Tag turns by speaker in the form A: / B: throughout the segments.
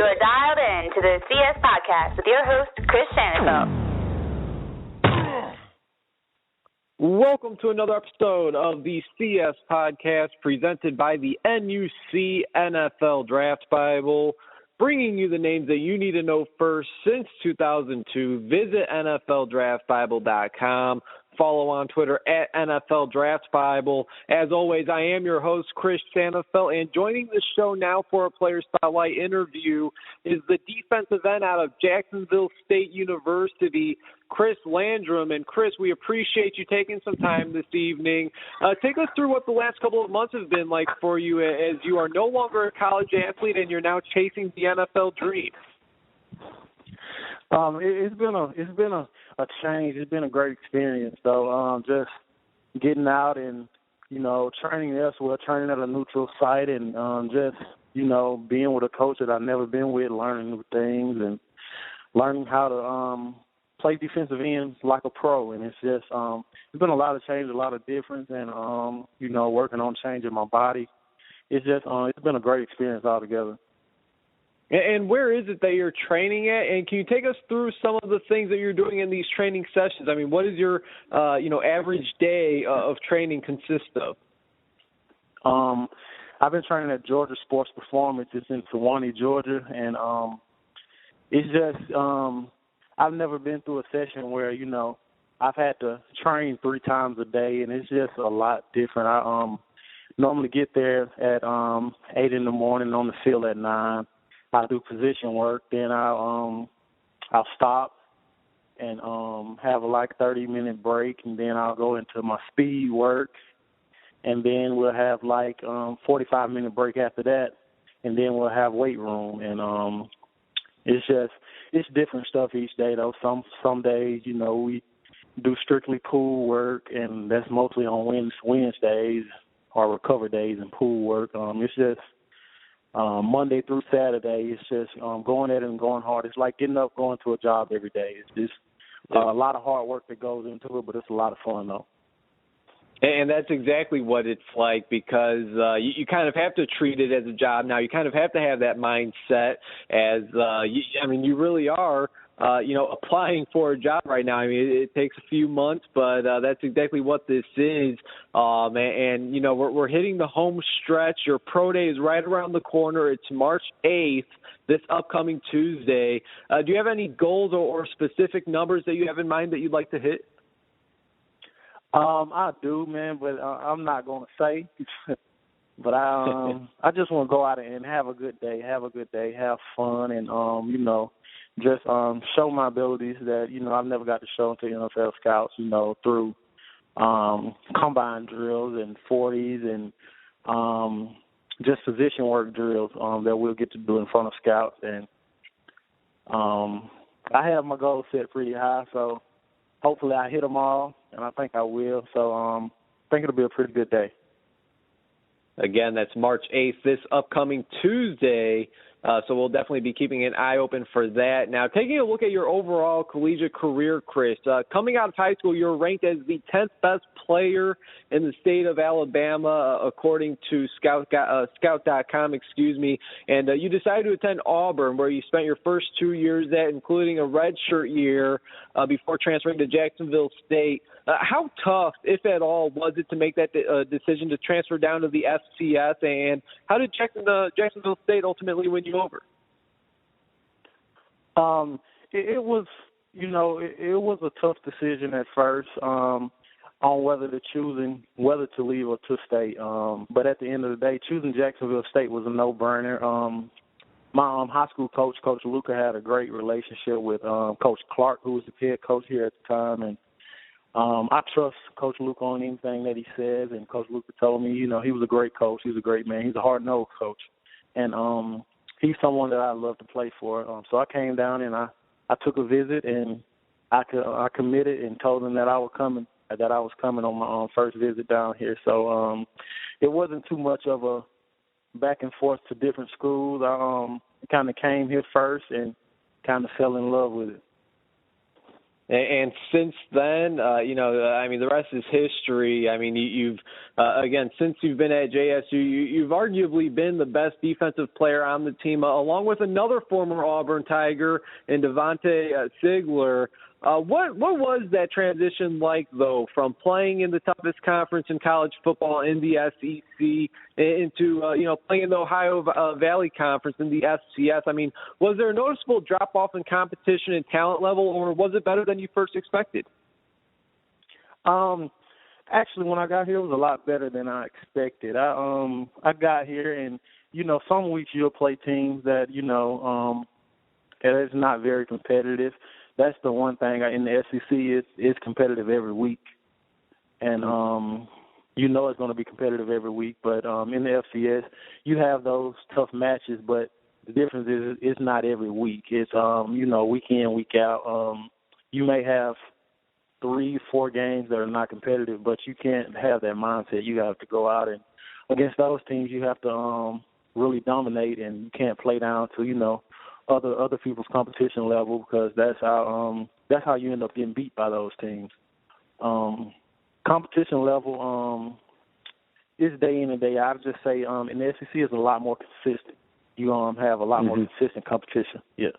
A: You are dialed in to the CS Podcast with your host, Chris Shanafelt.
B: Welcome to another episode of the CS Podcast presented by the NUC NFL Draft Bible, bringing you the names that you need to know first since 2002. Visit NFLDraftBible.com. Follow on Twitter at NFL Draft Bible. As always, I am your host, Chris Shanafelt, and joining the show now for a Player Spotlight interview is the defensive end out of Jacksonville State University, Chris Landrum. And Chris, we appreciate you taking some time this evening. Take us through what the last couple of months have been like for you as you are no longer a college athlete and you're now chasing the NFL dream.
C: It's been a change. It's been a great experience, though. Just getting out and, training elsewhere, training at a neutral site, and just, being with a coach that I've never been with, learning new things and learning how to play defensive end like a pro. And it's just it's been a lot of change, a lot of difference, and, working on changing my body. It's just it's been a great experience altogether.
B: And where is it that you're training at? And can you take us through some of the things that you're doing in these training sessions? I mean, what is your, average day of training consist of?
C: I've been training at Georgia Sports Performance. It's in Sewanee, Georgia. And it's just I've never been through a session where, I've had to train 3 times a day, and it's just a lot different. I normally get there at 8 in the morning, on the field at 9. I do position work, then I'll stop and have a 30-minute break, and then I'll go into my speed work, and then we'll have 45-minute break after that, and then we'll have weight room. And it's different stuff each day though. Some days, we do strictly pool work, and that's mostly on Wednesdays or recover days and pool work. It's just Monday through Saturday, it's just going at it and going hard. It's like getting up, going to a job every day. It's just a lot of hard work that goes into it, but it's a lot of fun, though.
B: And that's exactly what it's like, because you kind of have to treat it as a job now. You kind of have to have that mindset as, you really are, applying for a job right now. I mean, it takes a few months, but that's exactly what this is. And we're hitting the home stretch. Your pro day is right around the corner. It's March 8th, this upcoming Tuesday. Do you have any goals or specific numbers that you have in mind that you'd like to hit?
C: I do, man, but I'm not going to say. But I just want to go out and have a good day, have fun, and, just show my abilities that, I've never got to show to NFL scouts, through combine drills and 40s and just position work drills that we'll get to do in front of scouts. And I have my goals set pretty high, so hopefully I hit them all, and I think I will. So I think it'll be a pretty good day.
B: Again, that's March 8th, this upcoming Tuesday. So we'll definitely be keeping an eye open for that. Now, taking a look at your overall collegiate career, Chris, coming out of high school, you're ranked as the 10th best player in the state of Alabama, according to Scout.com, and you decided to attend Auburn, where you spent your first 2 years at, including a redshirt year before transferring to Jacksonville State. How tough, if at all, was it to make that decision to transfer down to the FCS, and how did Jacksonville State ultimately win you over?
C: It was, it was a tough decision at first on whether to leave or to stay. But at the end of the day, choosing Jacksonville State was a no-brainer. My high school coach, Coach Luca, had a great relationship with Coach Clark, who was the head coach here at the time, and I trust Coach Luca on anything that he says, and Coach Luca told me, he was a great coach. He's a great man. He's a hard-nosed coach. And he's someone that I love to play for. So I came down and I took a visit, and I committed and told him that I was coming on my first visit down here. So it wasn't too much of a back and forth to different schools. I kind of came here first and kind of fell in love with it.
B: And since then, the rest is history. I mean, you've again, since you've been at JSU, you've arguably been the best defensive player on the team, along with another former Auburn Tiger and Devontae Sigler. What was that transition like, though, from playing in the toughest conference in college football in the SEC into playing in the Ohio Valley Conference in the FCS? I mean, was there a noticeable drop-off in competition and talent level, or was it better than you first expected?
C: Actually, when I got here, it was a lot better than I expected. I got here, and some weeks you'll play teams that it's not very competitive. That's the one thing in the SEC is competitive every week, and it's going to be competitive every week. But in the FCS, you have those tough matches, but the difference is it's not every week. It's week in, week out. You may have 3-4 games that are not competitive, but you can't have that mindset. You have to go out and against those teams, you have to really dominate, and you can't play down to other people's competition level, because that's how you end up getting beat by those teams. Competition level is day in and day out. I'd just say in the SEC is a lot more consistent. You have a lot more consistent competition. Yeah.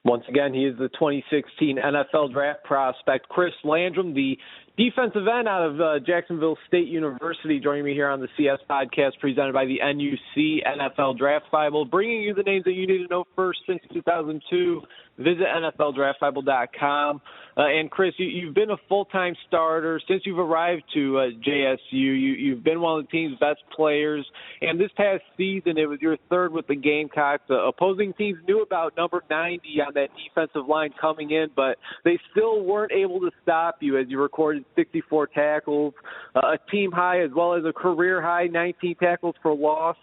B: Once again, he is the 2016 NFL draft prospect, Chris Landrum, the defensive end out of Jacksonville State University, joining me here on the CS podcast presented by the NUC NFL Draft Bible, bringing you the names that you need to know first since 2002. Visit NFLDraftBible.com. And, Chris, you've been a full-time starter since you've arrived to JSU. You've been one of the team's best players. And this past season, it was your third with the Gamecocks. Opposing teams knew about number 90 on that defensive line coming in, but they still weren't able to stop you as you recorded 64 tackles, a team high as well as a career high 19 tackles for loss,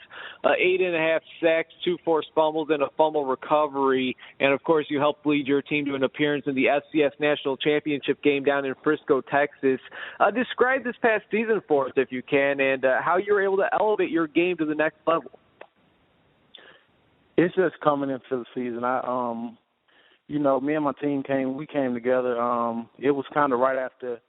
B: 8.5 sacks, 2 forced fumbles, and a fumble recovery. And, of course, you helped lead your team to an appearance in the FCS National Championship game down in Frisco, Texas. Describe this past season for us, if you can, and how you were able to elevate your game to the next level.
C: It's just coming into the season. Me and my team came together. It was kind of right after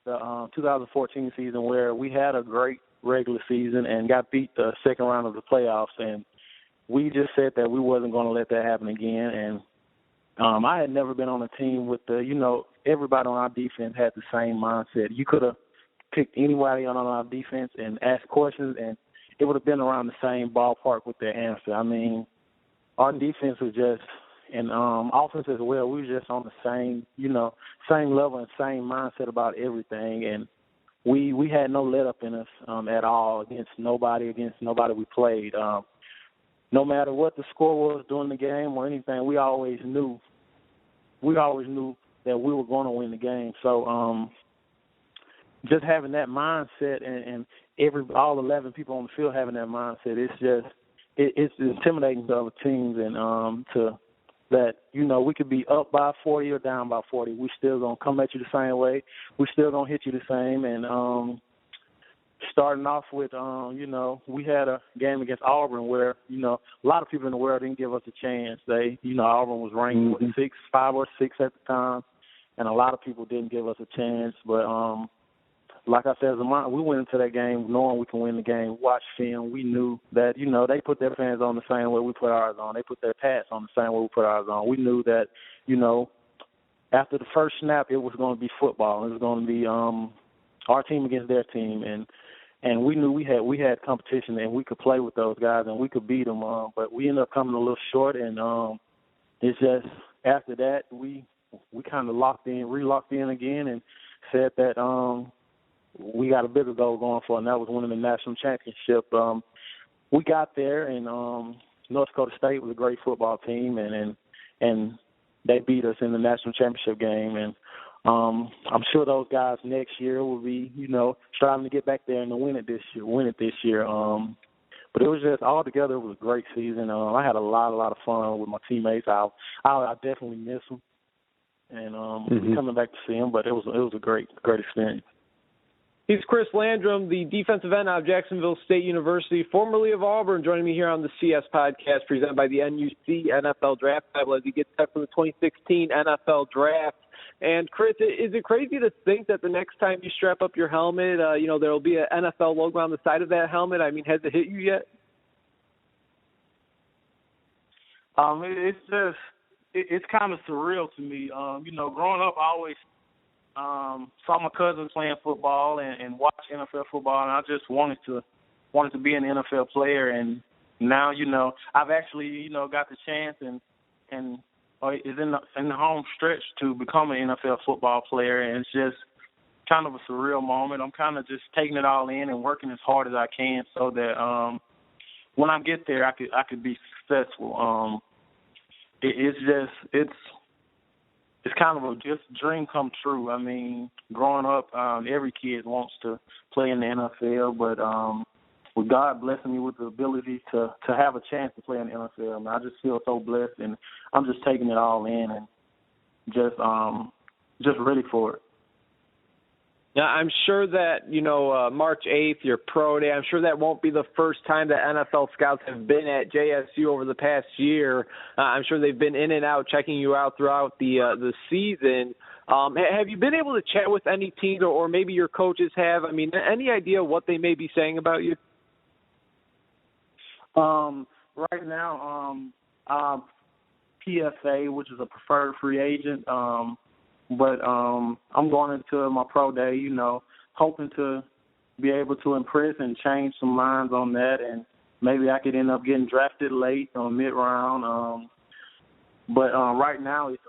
C: the 2014 season where we had a great regular season and got beat the second round of the playoffs, and we just said that we wasn't going to let that happen again. And I had never been on a team with everybody on our defense had the same mindset. You could have picked anybody on our defense and asked questions, and it would have been around the same ballpark with their answer. I mean, our defense was just, and offense as well, we were just on the same level and same mindset about everything. And we had no let up in us at all against nobody we played. No matter what the score was during the game or anything, we always knew that we were going to win the game. So just having that mindset and all 11 people on the field having that mindset, it's intimidating to other teams, and to that, we could be up by 40 or down by 40. We still going to come at you the same way. We still going to hit you the same. And starting off with, we had a game against Auburn where, a lot of people in the world didn't give us a chance. Auburn was ranked 5 or 6 at the time, and a lot of people didn't give us a chance. But like I said, we went into that game knowing we can win the game. Watch film. We knew that, they put their fans on the same way we put ours on. They put their pads on the same way we put ours on. We knew that, after the first snap, it was going to be football. It was going to be our team against their team, and we knew we had competition, and we could play with those guys, and we could beat them. But we ended up coming a little short, and it's just after that we kind of re-locked in again, and said that we got a bigger goal going for, and that was winning the national championship. We got there, and North Dakota State was a great football team, and they beat us in the national championship game. And I'm sure those guys next year will be, striving to get back there and to win it this year. But it was just all together. It was a great season. I had a lot of fun with my teammates. I definitely miss them, and coming back to see them. But it was a great experience.
B: He's Chris Landrum, the defensive end out of Jacksonville State University, formerly of Auburn, joining me here on the CS podcast presented by the NUC NFL Draft Bible as he gets set for the 2016 NFL Draft. And, Chris, is it crazy to think that the next time you strap up your helmet, there will be an NFL logo on the side of that helmet? I mean, has it hit you yet?
C: It's kind of surreal to me. Growing up, I always saw my cousins playing football and watch NFL football, and I just wanted to be an NFL player. And now, I've actually, got the chance and is in the home stretch to become an NFL football player, and it's just kind of a surreal moment. I'm kind of just taking it all in and working as hard as I can so that when I get there, I could be successful. It's kind of just a dream come true. I mean, growing up, every kid wants to play in the NFL, but with God blessing me with the ability to have a chance to play in the NFL, I just feel so blessed, and I'm just taking it all in and just ready for it.
B: Now, I'm sure that, March 8th, your pro day, I'm sure that won't be the first time that NFL scouts have been at JSU over the past year. I'm sure they've been in and out, checking you out throughout the season. Have you been able to chat with any teams or maybe your coaches have? I mean, any idea what they may be saying about you?
C: Right now, PFA, which is a preferred free agent, but I'm going into my pro day, hoping to be able to impress and change some lines on that, and maybe I could end up getting drafted late or mid-round. But right now it's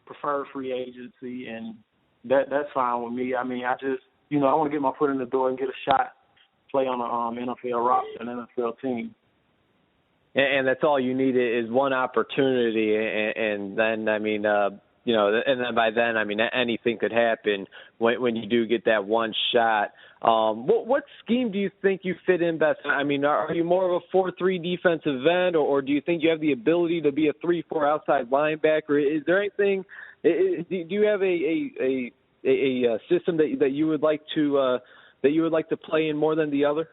C: preferred free agency, and that's fine with me. I mean, I just, I want to get my foot in the door and get a shot, play on an NFL roster, an NFL team.
B: And that's all you need is one opportunity, and then, I mean, and then by then, I mean, anything could happen when you do get that one shot. What scheme do you think you fit in best? I mean, are you more of a 4-3 defensive end, or do you think you have the ability to be a 3-4 outside linebacker? Is there anything? Do you have a system that you would like to play in more than the other?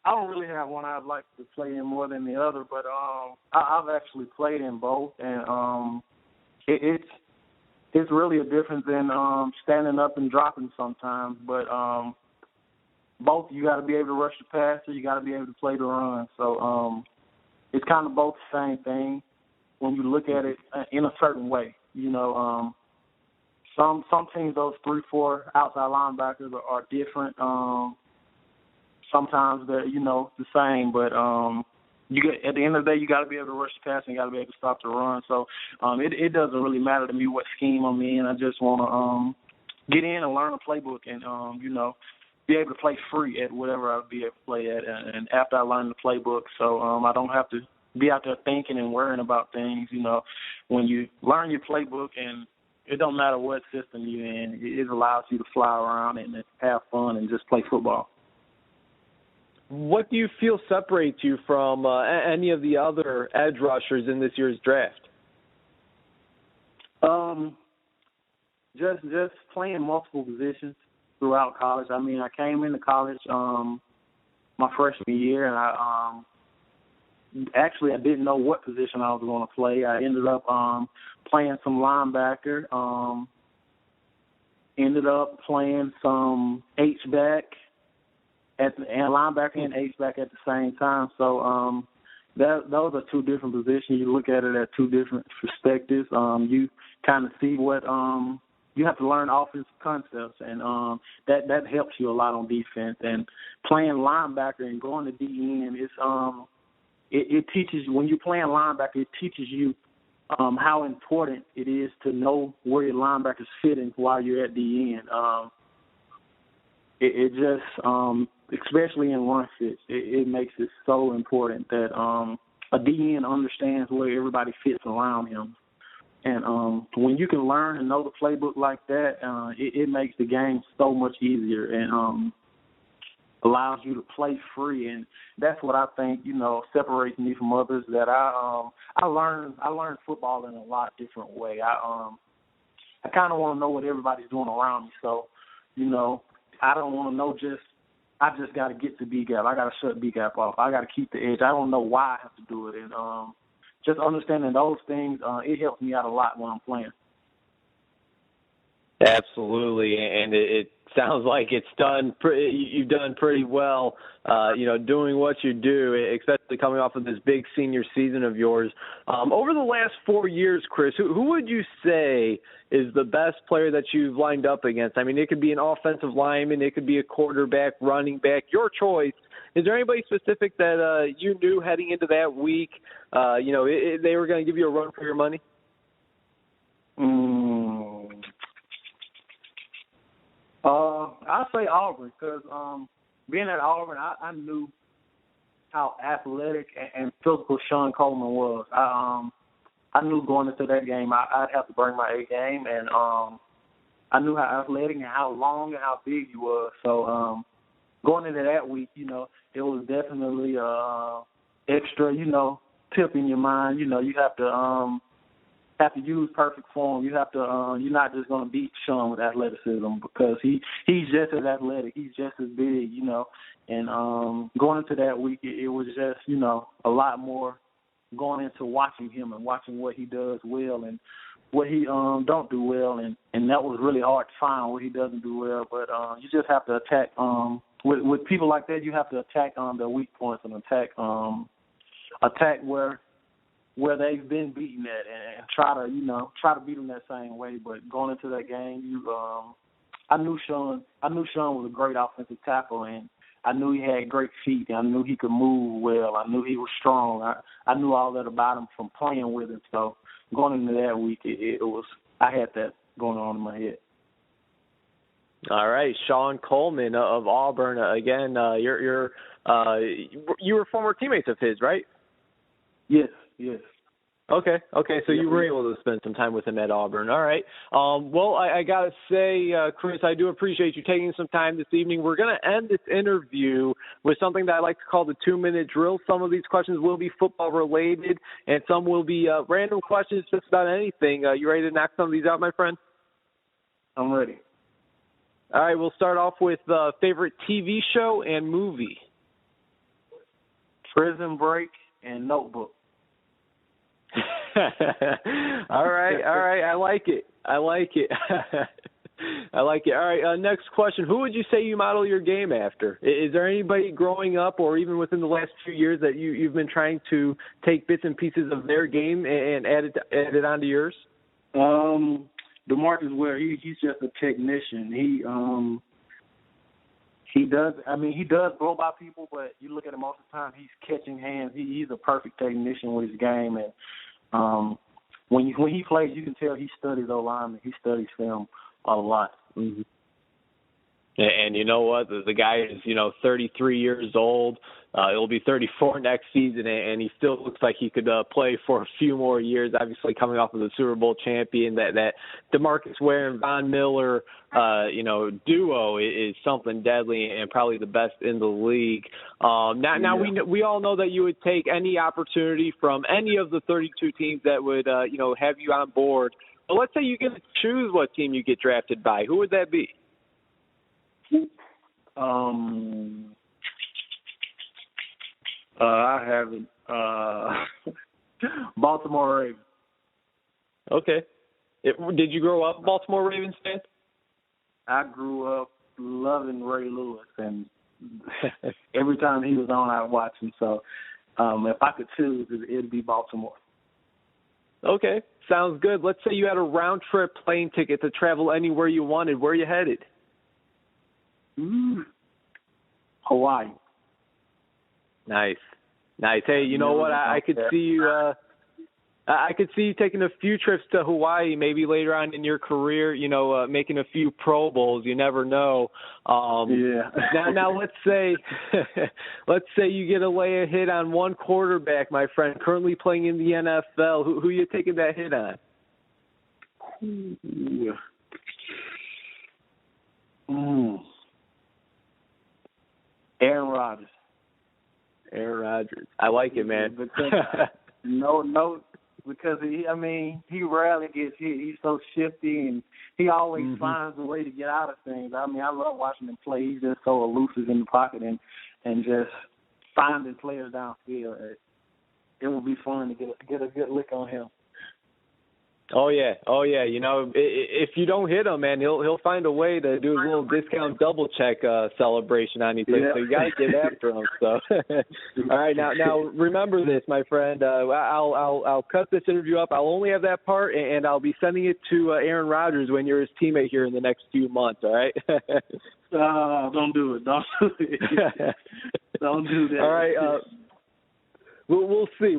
C: I don't really have one I'd like to play in more than the other, but I've actually played in both, and it's really a difference in standing up and dropping sometimes. But both, you got to be able to rush the passer, you got to be able to play the run. So it's kind of both the same thing when you look at it in a certain way. Some teams, those 3-4 outside linebackers are different. Sometimes they're, the same, but at the end of the day, you got to be able to rush the pass and you got to be able to stop the run. So it doesn't really matter to me what scheme I'm in. I just want to get in and learn a playbook and, be able to play free at whatever I'll be able to play at. And after I learn the playbook, so I don't have to be out there thinking and worrying about things. When you learn your playbook, and it don't matter what system you're in, it allows you to fly around and have fun and just play football.
B: What do you feel separates you from any of the other edge rushers in this year's draft?
C: Just playing multiple positions throughout college. I mean, I came into college my freshman year, and I didn't know what position I was going to play. I ended up playing some linebacker, ended up playing some H-back, and linebacker and H-back at the same time. So those are two different positions. You look at it at two different perspectives. You kind of see what you have to learn offensive concepts, and that helps you a lot on defense. And playing linebacker and going to DN is it teaches you, when you're playing linebacker, it teaches you how important it is to know where your linebackers fitting while you're at the end. It just especially in run fits, it makes it so important that a DN understands where everybody fits around him. And when you can learn and know the playbook like that, it makes the game so much easier and allows you to play free. And that's what I think, separates me from others, that I learned football in a lot different way. I kind of want to know what everybody's doing around me. So, you know, I don't want to know I just got to get to B-gap. I got to shut B-gap off. I got to keep the edge. I don't know why I have to do it. And just understanding those things, it helps me out a lot when I'm playing.
B: Absolutely, and it sounds like you've done pretty well, doing what you do, especially coming off of this big senior season of yours. Over the last 4 years, Chris, who would you say is the best player that you've lined up against? I mean, it could be an offensive lineman, it could be a quarterback, running back, your choice. Is there anybody specific that you knew heading into that week, they were going to give you a run for your money?
C: I'll say Auburn because being at Auburn, I knew how athletic and physical Sean Coleman was. I knew going into that game I'd have to bring my A game, and I knew how athletic and how long and how big he was. So going into that week, it was definitely extra, tip in your mind. You have to use perfect form. You have to. You're not just going to beat Sean with athleticism because he's just as athletic. He's just as big, And going into that week, it was just a lot more going into watching him and watching what he does well and what he don't do well, and that was really hard to find what he doesn't do well. But you just have to attack. With people like that, you have to attack their weak points and attack where they've been beaten at, and try to beat them that same way. But going into that game, I knew Sean was a great offensive tackle, and I knew he had great feet, and I knew he could move well. I knew he was strong. I knew all that about him from playing with him. So going into that week, I had that going on in my head.
B: All right, Sean Coleman of Auburn. Again, you were former teammates of his, right?
C: Yes.
B: Okay. So you were able to spend some time with him at Auburn. All right. Well, I got to say, Chris, I do appreciate you taking some time this evening. We're going to end this interview with something that I like to call the 2-minute drill. Some of these questions will be football related, and some will be random questions just about anything. You ready to knock some of these out, my friend?
C: I'm ready.
B: All right. We'll start off with favorite TV show and movie.
C: Prison Break and Notebook.
B: All right. I like it. I like it. All right. Next question. Who would you say you model your game after? Is there anybody growing up or even within the last few years that you've been trying to take bits and pieces of their game and add it onto yours?
C: DeMarcus Ware, he's just a technician. He does blow by people, but you look at him most of the time, he's catching hands. He's a perfect technician with his game, and when he plays, you can tell he studies O-linemen. He studies film a lot.
B: Mm-hmm. And you know what? The guy is, 33 years old. He'll be 34 next season, and he still looks like he could play for a few more years. Obviously, coming off of the Super Bowl champion, that DeMarcus Ware and Von Miller, duo is something deadly and probably the best in the league. Now we all know that you would take any opportunity from any of the 32 teams that would, have you on board. But let's say you get to choose what team you get drafted by. Who would that be?
C: I haven't. Baltimore Ravens.
B: Okay. Did you grow up a Baltimore Ravens fan?
C: I grew up loving Ray Lewis, and every time he was on, I'd watch him. So if I could choose, it'd be Baltimore.
B: Okay. Sounds good. Let's say you had a round-trip plane ticket to travel anywhere you wanted. Where are you headed?
C: Hawaii.
B: Nice. Hey, you know what? I could see you. I could see you taking a few trips to Hawaii, maybe later on in your career. Making a few Pro Bowls. You never know.
C: Yeah.
B: Now let's say you get to lay a hit on one quarterback, my friend, currently playing in the NFL. Who are you taking that hit on?
C: Aaron Rodgers.
B: I like it, man.
C: No because he rarely gets hit. He's so shifty, and he always finds a way to get out of things. I mean, I love watching him play. He's just so elusive in the pocket and just finding players downfield. It will be fun to get a good lick on him.
B: Oh yeah. You know, if you don't hit him, man, he'll find a way to do his little discount double check celebration on you. So you got to get after him. So, all right, now remember this, my friend. I'll cut this interview up. I'll only have that part, and I'll be sending it to Aaron Rodgers when you're his teammate here in the next few months. All right.
C: Don't do it. Don't do it. Don't do that.
B: All right. We'll see.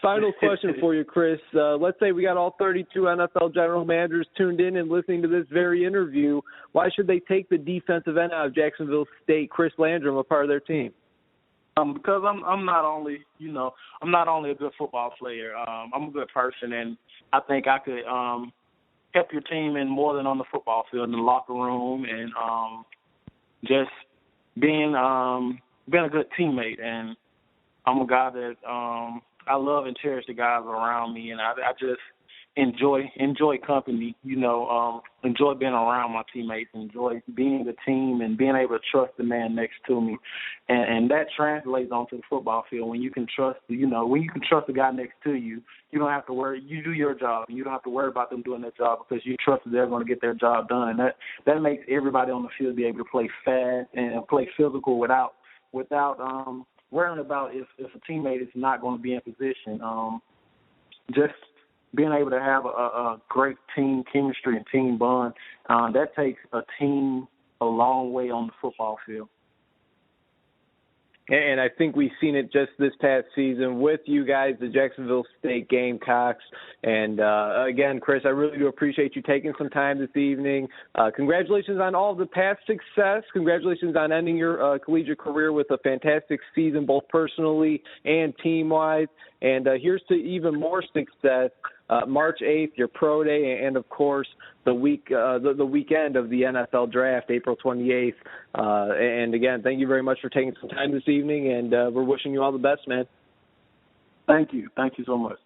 B: Final question for you, Chris. Let's say we got all 32 NFL general managers tuned in and listening to this very interview. Why should they take the defensive end out of Jacksonville State, Chris Landrum, a part of their team?
C: Because I'm not only a good football player. I'm a good person, and I think I could help your team in more than on the football field, in the locker room, and just being a good teammate. And I'm a guy that I love and cherish the guys around me, and I just enjoy company, enjoy being around my teammates, enjoy being the team and being able to trust the man next to me. And that translates onto the football field. When you can trust, the guy next to you, you don't have to worry. You do your job, and you don't have to worry about them doing their job because you trust that they're going to get their job done. And that makes everybody on the field be able to play fast and play physical without worrying about if a teammate is not going to be in position. Just being able to have a great team chemistry and team bond, that takes a team a long way on the football field.
B: And I think we've seen it just this past season with you guys, the Jacksonville State Gamecocks. And, again, Chris, I really do appreciate you taking some time this evening. Congratulations on all of the past success. Congratulations on ending your collegiate career with a fantastic season, both personally and team-wise. And here's to even more success. March 8th, your pro day, and of course the weekend of the NFL draft, April 28th. And again, thank you very much for taking some time this evening, and we're wishing you all the best, man.
C: Thank you so much.